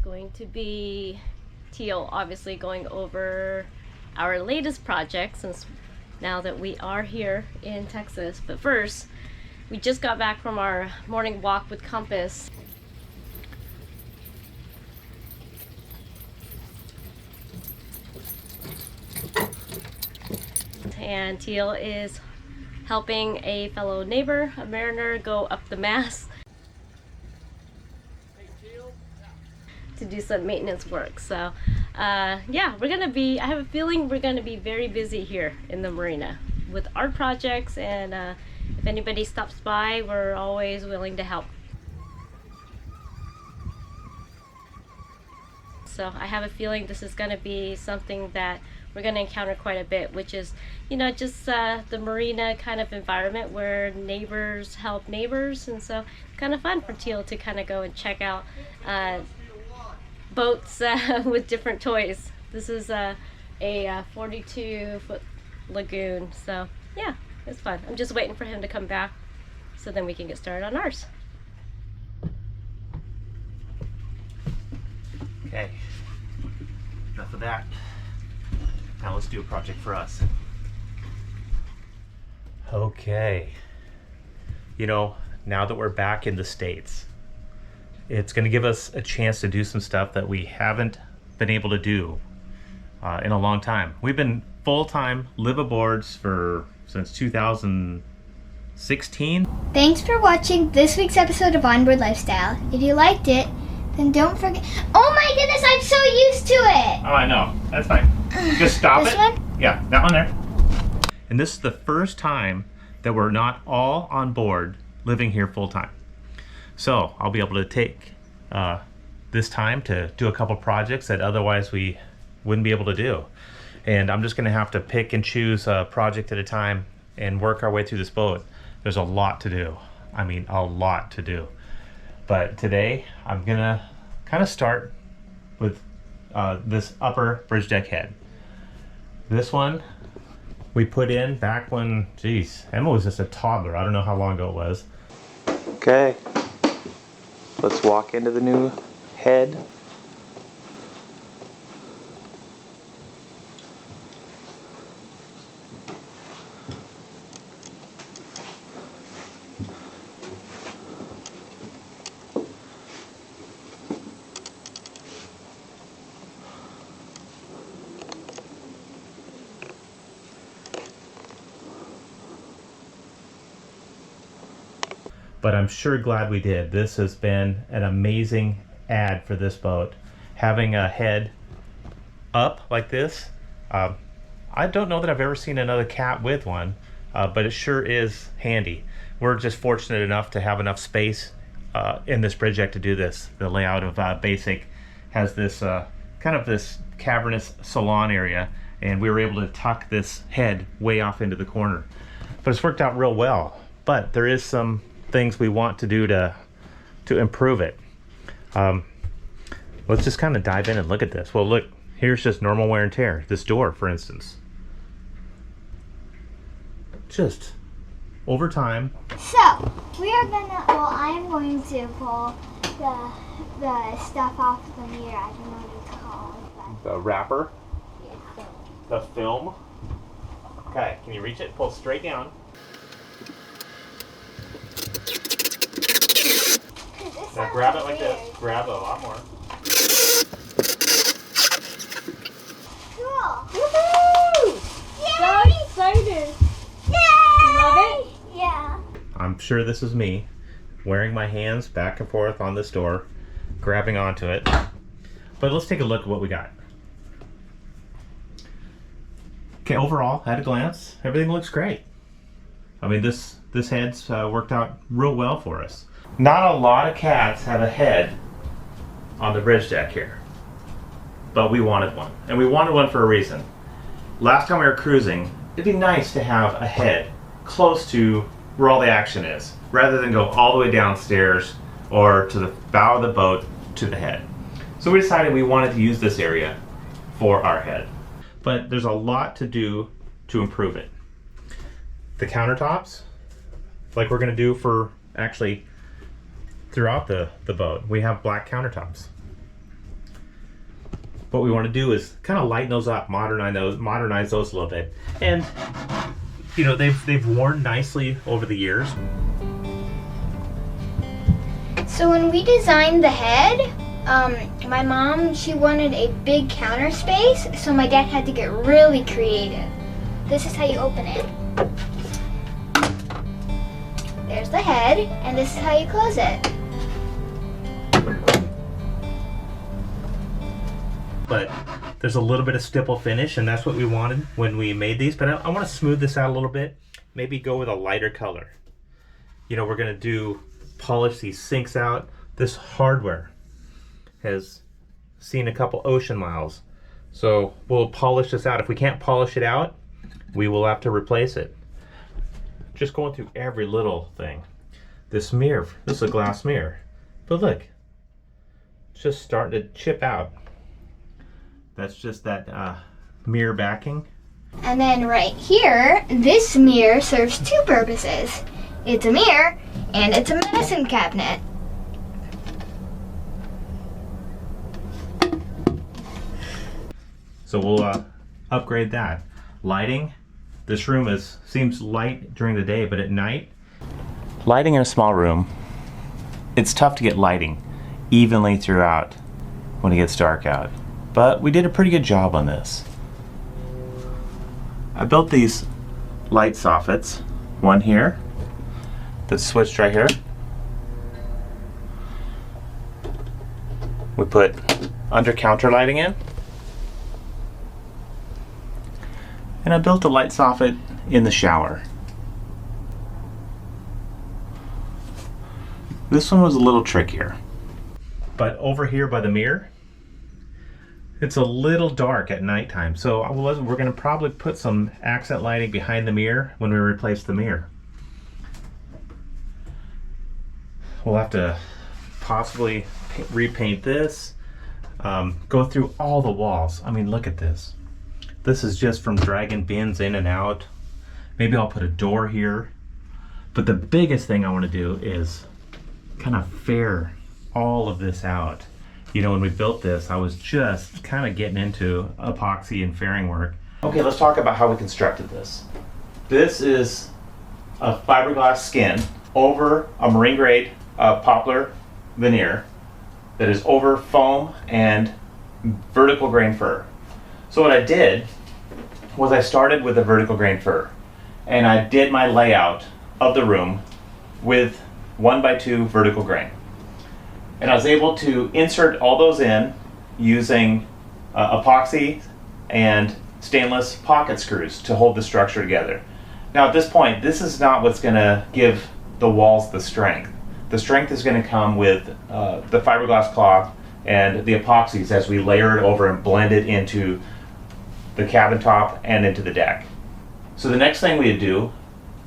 going to be Teal, obviously going over our latest project since now that we are here in Texas. But first, we just got back from our morning walk with Compass. And Teal is helping a fellow neighbor, a mariner, go up the mast to do some maintenance work. So yeah, I have a feeling we're gonna be very busy here in the marina with art projects, and if anybody stops by, we're always willing to help. So I have a feeling this is gonna be something that we're going to encounter quite a bit, which is, you know, just the marina kind of environment where neighbors help neighbors. And so kind of fun for Teal to kind of go and check out boats with different toys. This is a 42-foot lagoon, so yeah, it's fun. I'm just waiting for him to come back so then we can get started on ours. Okay, enough of that. Now let's do a project for us. Okay. You know, now that we're back in the States, it's going to give us a chance to do some stuff that we haven't been able to do in a long time. We've been full-time live-aboards since 2016. Thanks for watching this week's episode of Onboard Lifestyle. If you liked it, then don't forget. Oh my goodness, I'm so used to it! Oh, I know. That's fine. Just stop this it. One? Yeah, that one there. And this is the first time that we're not all on board living here full time. So I'll be able to take this time to do a couple projects that otherwise we wouldn't be able to do. And I'm just going to have to pick and choose a project at a time and work our way through this boat. There's a lot to do. I mean, a lot to do. But today I'm going to kind of start with this upper bridge deck head. This one we put in back when, geez, Emma was just a toddler. I don't know how long ago it was. Okay, let's walk into the new head. But I'm sure glad we did. This has been an amazing add for this boat. Having a head up like this, I don't know that I've ever seen another cat with one, but it sure is handy. We're just fortunate enough to have enough space in this bridge deck to do this. The layout of Basik has this kind of this cavernous salon area, and we were able to tuck this head way off into the corner. But it's worked out real well. But there is some things we want to do to improve it. Let's just kind of dive in and look at this. Well, look, here's just normal wear and tear. This door, for instance, just over time. So we are gonna. Well, I am going to pull the stuff off the mirror. I don't know what it's called. But The wrapper, yeah. the film. Okay, can you reach it? Pull straight down. Now grab it like this. Grab a lot more. Cool. Woohoo! So excited! Yay! You love it? Yeah. I'm sure this is me wearing my hands back and forth on this door, grabbing onto it. But let's take a look at what we got. Okay, overall, at a glance, everything looks great. I mean, this head's worked out real well for us. Not a lot of cats have a head on the bridge deck here, but we wanted one, and we wanted one for a reason. Last time we were cruising, it'd be nice to have a head close to where all the action is, rather than go all the way downstairs or to the bow of the boat to the head. So we decided we wanted to use this area for our head. But there's a lot to do to improve it. The countertops, like we're going to do for actually throughout the boat, we have black countertops. what we want to do is kind of lighten those up, modernize those a little bit. And you know, they've worn nicely over the years. So when we designed the head, my mom, she wanted a big counter space, so my dad had to get really creative. This is how you open it. There's the head, and this is how you close it. But there's a little bit of stipple finish, and that's what we wanted when we made these. But I want to smooth this out a little bit, maybe go with a lighter color. You know, we're going to polish these sinks out. This hardware has seen a couple ocean miles, so we'll polish this out. If we can't polish it out, we will have to replace it. Just going through every little thing. This mirror, this is a glass mirror, but look, it's just starting to chip out. That's just that mirror backing. And then right here, this mirror serves two purposes. It's a mirror and it's a medicine cabinet. So we'll upgrade that. Lighting. This room seems light during the day, but at night, lighting in a small room, it's tough to get lighting evenly throughout when it gets dark out. But we did a pretty good job on this. I built these light soffits. One here that's switched right here. We put under counter lighting in. And I built a light soffit in the shower. This one was a little trickier. But over here by the mirror, it's a little dark at nighttime. So we're going to probably put some accent lighting behind the mirror when we replace the mirror. We'll have to possibly repaint this, go through all the walls. I mean, look at this. This is just from dragging bins in and out. Maybe I'll put a door here. But the biggest thing I want to do is kind of fair all of this out. You know, when we built this, I was just kind of getting into epoxy and fairing work. Okay, let's talk about how we constructed this. This is a fiberglass skin over a marine grade poplar veneer that is over foam and vertical grain fir. So what I did was I started with the vertical grain fir, and I did my layout of the room with 1x2 vertical grain. And I was able to insert all those in using epoxy and stainless pocket screws to hold the structure together. Now at this point, this is not what's going to give the walls the strength. The strength is going to come with the fiberglass cloth and the epoxies as we layer it over and blend it into the cabin top and into the deck. So the next thing we would do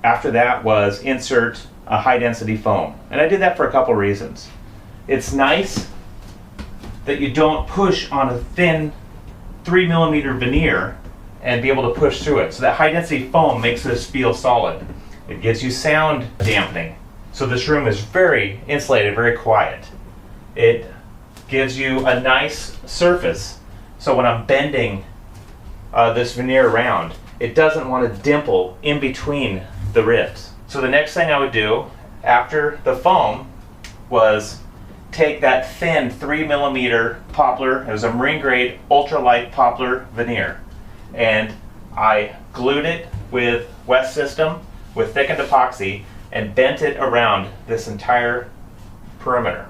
after that was insert a high density foam. And I did that for a couple reasons. It's nice that you don't push on a thin 3mm veneer and be able to push through it. So that high density foam makes this feel solid. It gives you sound dampening. So this room is very insulated, very quiet. It gives you a nice surface. So when I'm bending this veneer around, it doesn't want to dimple in between the ribs. So the next thing I would do after the foam was take that thin 3mm poplar, it was a marine grade ultralight poplar veneer, and I glued it with West System with thickened epoxy and bent it around this entire perimeter.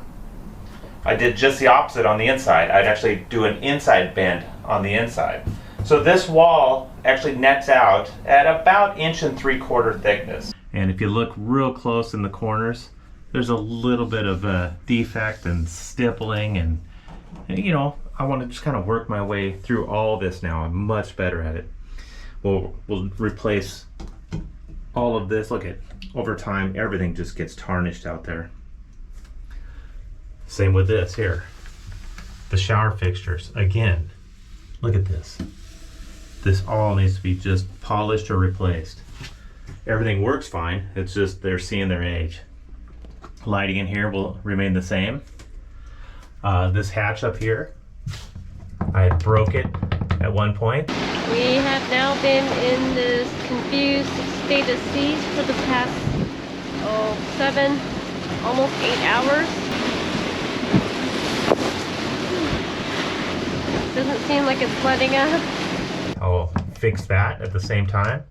I did just the opposite on the inside. I'd actually do an inside bend on the inside. So this wall actually nets out at about 1 3/4 inch thickness. And if you look real close in the corners, there's a little bit of a defect and stippling, and you know, I want to just kind of work my way through all this now. I'm much better at it. We'll replace all of this. Look at, over time, everything just gets tarnished out there. Same with this here. The shower fixtures, again, look at this. This all needs to be just polished or replaced. Everything works fine, it's just they're seeing their age. Lighting in here will remain the same. This hatch up here, I broke it at one point. We have now been in this confused state of siege for the past 7, almost 8 hours. Doesn't seem like it's letting up. I'll fix that at the same time.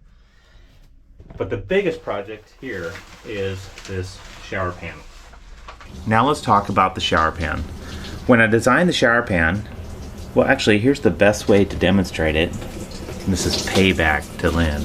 But the biggest project here is this shower pan. Now let's talk about the shower pan. When I designed the shower pan, well, actually, here's the best way to demonstrate it. This is payback to Lynn.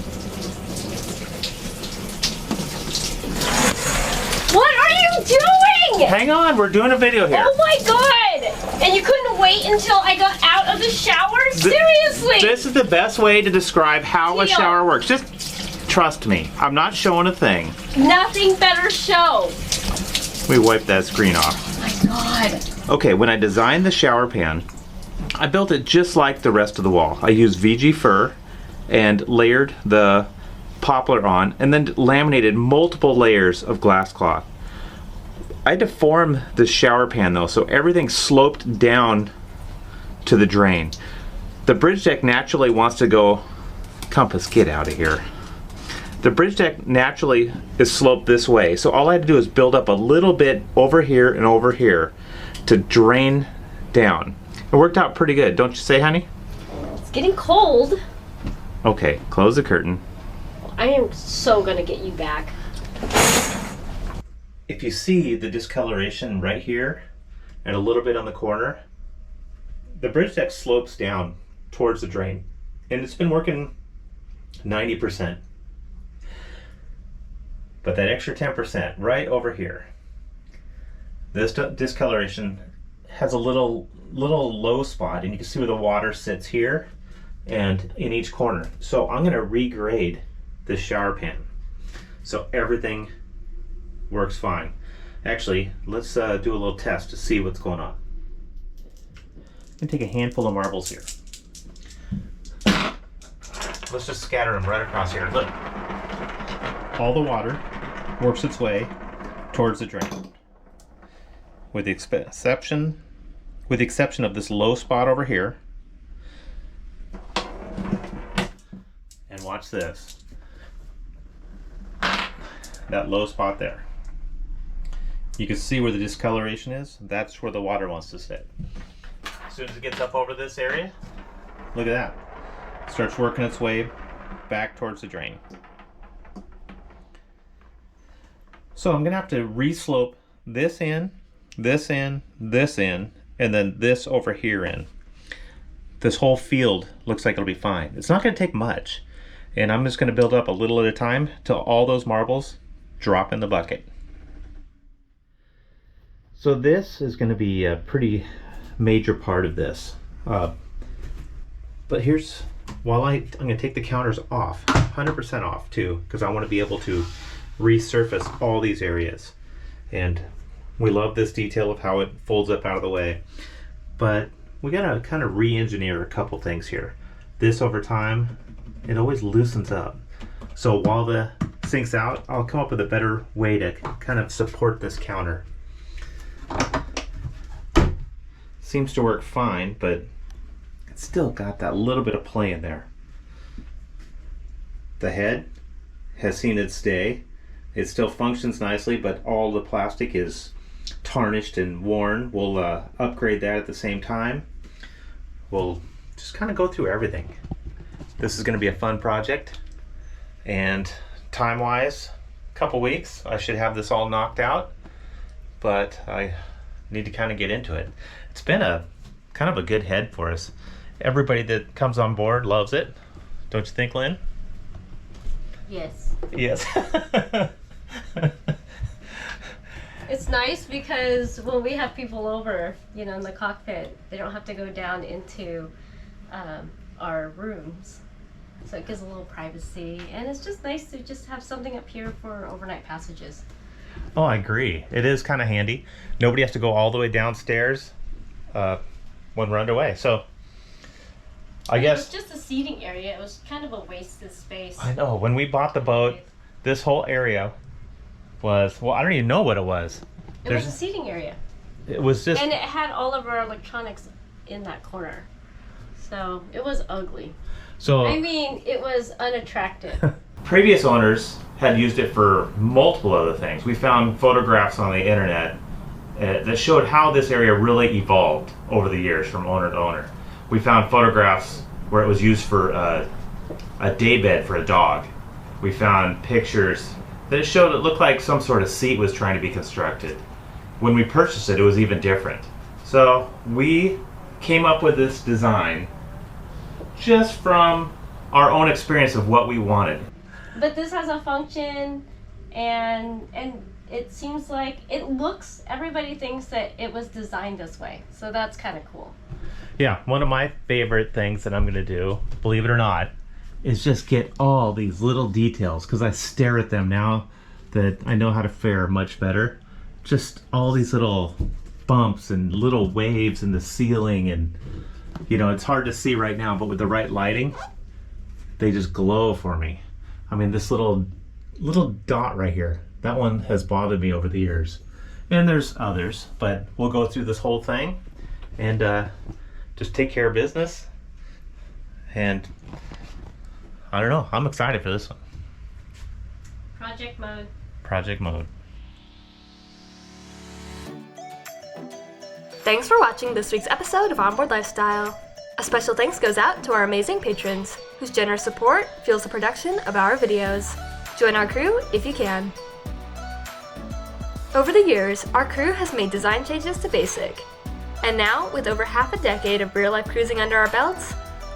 What are you doing? Hang on, we're doing a video here. Oh my god! And you couldn't wait until I got out of the shower? Seriously! This is the best way to describe how a shower works. Just trust me. I'm not showing a thing. Nothing better show. We wipe that screen off. Oh my god. Okay, when I designed the shower pan, I built it just like the rest of the wall. I used VG fir and layered the poplar on and then laminated multiple layers of glass cloth. I had to form the shower pan though, so everything sloped down to the drain. The bridge deck naturally wants to go, Compass, get out of here. The bridge deck naturally is sloped this way, so all I had to do is build up a little bit over here and over here to drain down. It worked out pretty good, don't you say, honey? It's getting cold. Okay, close the curtain. I am so gonna get you back. If you see the discoloration right here and a little bit on the corner, the bridge deck slopes down towards the drain, and it's been working 90%. But that extra 10% right over here, this discoloration has a little low spot, and you can see where the water sits here and in each corner. So I'm going to regrade this shower pan so everything works fine. Actually, let's do a little test to see what's going on. I'm going to take a handful of marbles here. Let's just scatter them right across here. Look. All the water works its way towards the drain. With the exception of this low spot over here. And watch this. That low spot there. You can see where the discoloration is. That's where the water wants to sit. As soon as it gets up over this area, look at that. It starts working its way back towards the drain. So I'm gonna have to re-slope this in, this in, this in, and then this over here in. This whole field looks like it'll be fine. It's not gonna take much. And I'm just gonna build up a little at a time till all those marbles drop in the bucket. So this is gonna be a pretty major part of this. But here's, I'm gonna take the counters off, 100% off too, because I wanna be able to resurface all these areas. And we love this detail of how it folds up out of the way. But we gotta kind of re-engineer a couple things here. This over time, it always loosens up. So while the sink's out, I'll come up with a better way to kind of support this counter. Seems to work fine, but it's still got that little bit of play in there. The head has seen its day. It still functions nicely, but all the plastic is tarnished and worn. We'll upgrade that at the same time. We'll just kind of go through everything. This is going to be a fun project, and time-wise, a couple weeks, I should have this all knocked out, but I need to kind of get into it. It's been a kind of a good head for us. Everybody that comes on board loves it. Don't you think, Lynn? Yes. Yes. It's nice because when we have people over, you know, in the cockpit, they don't have to go down into our rooms. So it gives a little privacy, and it's just nice to just have something up here for overnight passages. Oh, I agree. It is kind of handy. Nobody has to go all the way downstairs when we're underway. So I guess it was just a seating area. It was kind of a wasted space. I know. When we bought the boat, this whole area was, well, I don't even know what it was. It was a seating area. It was just... And it had all of our electronics in that corner. So it was ugly. So I mean, it was unattractive. previous owners had used it for multiple other things. We found photographs on the internet that showed how this area really evolved over the years from owner to owner. We found photographs where it was used for a daybed for a dog. We found pictures that showed it looked like some sort of seat was trying to be constructed. When we purchased it, it was even different. So we came up with this design just from our own experience of what we wanted. But this has a function, and it seems like everybody thinks that it was designed this way. So that's kind of cool. Yeah, one of my favorite things that I'm gonna do, believe it or not, is just get all these little details, because I stare at them now that I know how to fare much better. Just all these little bumps and little waves in the ceiling, and you know, it's hard to see right now, but with the right lighting, they just glow for me. I mean, this little dot right here, that one has bothered me over the years. And there's others, but we'll go through this whole thing and just take care of business. And I don't know, I'm excited for this one. Project mode. Project mode. Thanks for watching this week's episode of Onboard Lifestyle. A special thanks goes out to our amazing patrons, whose generous support fuels the production of our videos. Join our crew if you can. Over the years, our crew has made design changes to Basic. And now, with over half a decade of real-life cruising under our belts,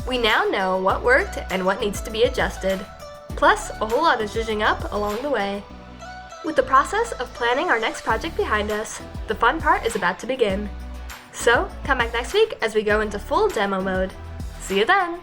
we now know what worked and what needs to be adjusted. Plus, a whole lot of zhuzhing up along the way. With the process of planning our next project behind us, the fun part is about to begin. So, come back next week as we go into full demo mode. See you then!